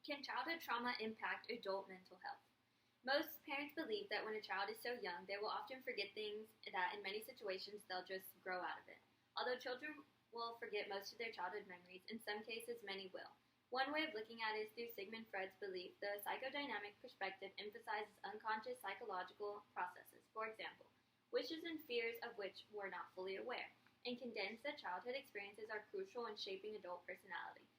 Can childhood trauma impact adult mental health? Most parents believe that when a child is so young, they will often forget things that in many situations they'll just grow out of it. Although children will forget most of their childhood memories, in some cases many will. One way of looking at it is through Sigmund Freud's belief. The psychodynamic perspective emphasizes unconscious psychological processes, for example, wishes and fears of which we're not fully aware, and contends that childhood experiences are crucial in shaping adult personality.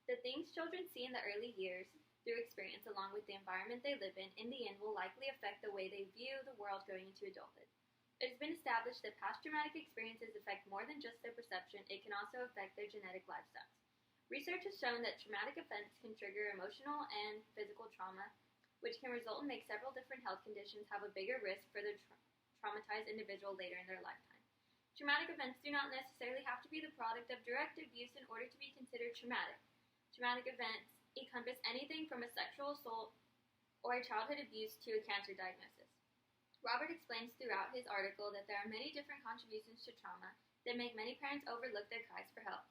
The things children see in the early years through experience along with the environment they live in the end will likely affect the way they view the world going into adulthood. It has been established that past traumatic experiences affect more than just their perception, it can also affect their genetic lifestyles. Research has shown that traumatic events can trigger emotional and physical trauma, which can result and make several different health conditions have a bigger risk for the traumatized individual later in their lifetime. Traumatic events do not necessarily have to be the product of direct abuse in order to be considered traumatic. Traumatic events encompass anything from a sexual assault or a childhood abuse to a cancer diagnosis. Robert explains throughout his article that there are many different contributions to trauma that make many parents overlook their cries for help.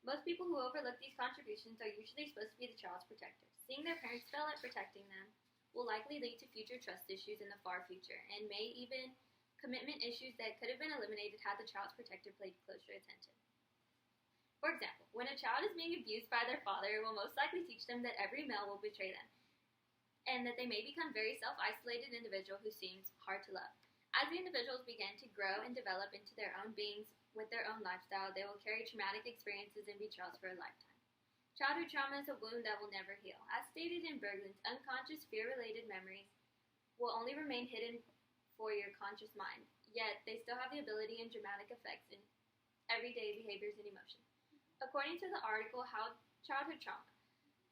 Most people who overlook these contributions are usually supposed to be the child's protectors. Seeing their parents fail at protecting them will likely lead to future trust issues in the far future, and may even commitment issues that could have been eliminated had the child's protector paid closer attention. For example, when a child is being abused by their father, it will most likely teach them that every male will betray them, and that they may become very self-isolated individual who seems hard to love. As the individuals begin to grow and develop into their own beings with their own lifestyle, they will carry traumatic experiences and be trails for a lifetime. Childhood trauma is a wound that will never heal. As stated in Berglin's, unconscious fear-related memories will only remain hidden for your conscious mind, yet they still have the ability and dramatic effects in everyday behaviors and emotions. According to the article, How Childhood Trauma.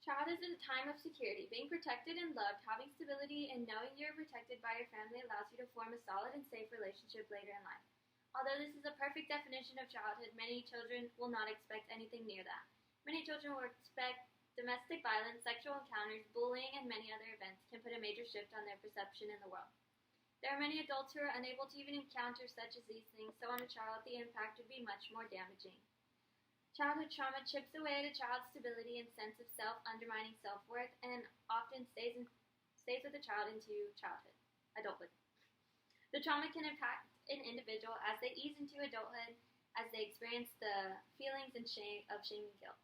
Childhood is a time of security. Being protected and loved, having stability, and knowing you're protected by your family allows you to form a solid and safe relationship later in life. Although this is a perfect definition of childhood, many children will not expect anything near that. Many children will expect domestic violence, sexual encounters, bullying, and many other events can put a major shift on their perception in the world. There are many adults who are unable to even encounter such as these things, so on a child the impact would be much more damaging. Childhood trauma chips away at a child's stability and sense of self, undermining self-worth, and often stays with the child into adulthood. The trauma can impact an individual as they ease into adulthood, as they experience the feelings and shame and guilt.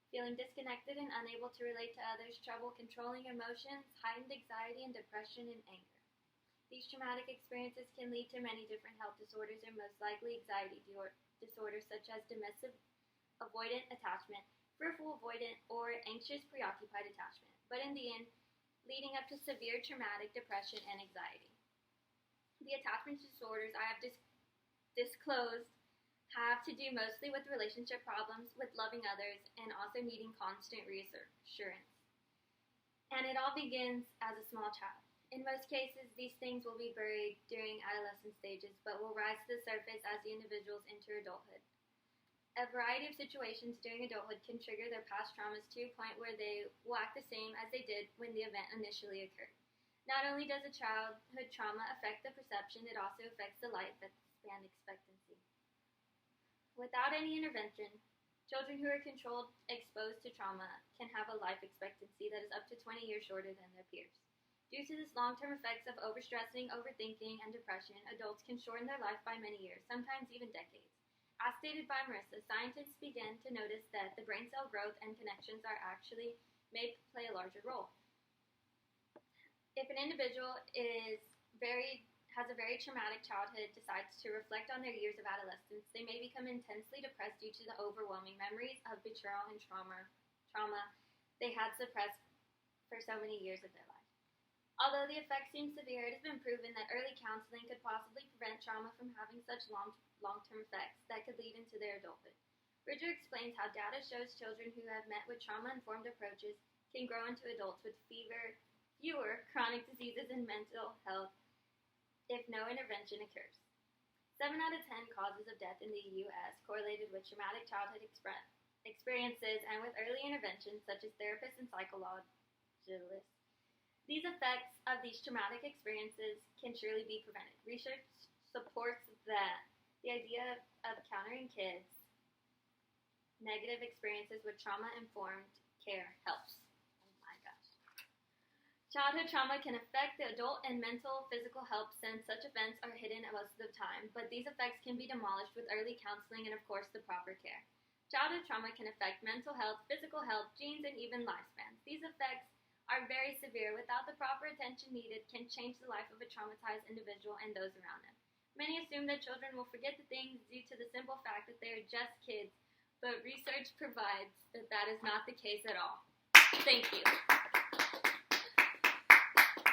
Feeling disconnected and unable to relate to others, trouble controlling emotions, heightened anxiety and depression, and anger. These traumatic experiences can lead to many different health disorders, and most likely anxiety disorders such as dismissive avoidant attachment, fearful avoidant, or anxious preoccupied attachment, but in the end, leading up to severe traumatic depression and anxiety. The attachment disorders I have disclosed have to do mostly with relationship problems, with loving others, and also needing constant reassurance. And it all begins as a small child. In most cases, these things will be buried during adolescent stages, but will rise to the surface as the individuals enter adulthood. A variety of situations during adulthood can trigger their past traumas to a point where they will act the same as they did when the event initially occurred. Not only does a childhood trauma affect the perception, it also affects the lifespan expectancy. Without any intervention, children who are controlled, exposed to trauma, can have a life expectancy that is up to 20 years shorter than their peers. Due to this long-term effects of overstressing, overthinking, and depression, adults can shorten their life by many years, sometimes even decades. As stated by Marissa, scientists began to notice that the brain cell growth and connections may play a larger role. If an individual has a very traumatic childhood, decides to reflect on their years of adolescence, they may become intensely depressed due to the overwhelming memories of betrayal and trauma they had suppressed for so many years of their life. Although the effects seem severe, it has been proven that early counseling could possibly prevent trauma from having such long-term effects that could lead into their adulthood. Bridger explains how data shows children who have met with trauma-informed approaches can grow into adults with fewer chronic diseases and mental health if no intervention occurs. 7 out of 10 causes of death in the U.S. correlated with traumatic childhood experiences and with early interventions such as therapists and psychologists. These effects of these traumatic experiences can surely be prevented. Research supports that the idea of countering kids' negative experiences with trauma-informed care helps. Oh my Childhood trauma can affect the adult and mental, physical health since such events are hidden most of the time, but these effects can be demolished with early counseling and, of course, the proper care. Childhood trauma can affect mental health, physical health, genes, and even lifespans. These effects are very severe. Without the proper attention needed, can change the life of a traumatized individual and those around them. Many assume that children will forget the things due to the simple fact that they are just kids, but research provides that that is not the case at all. Thank you.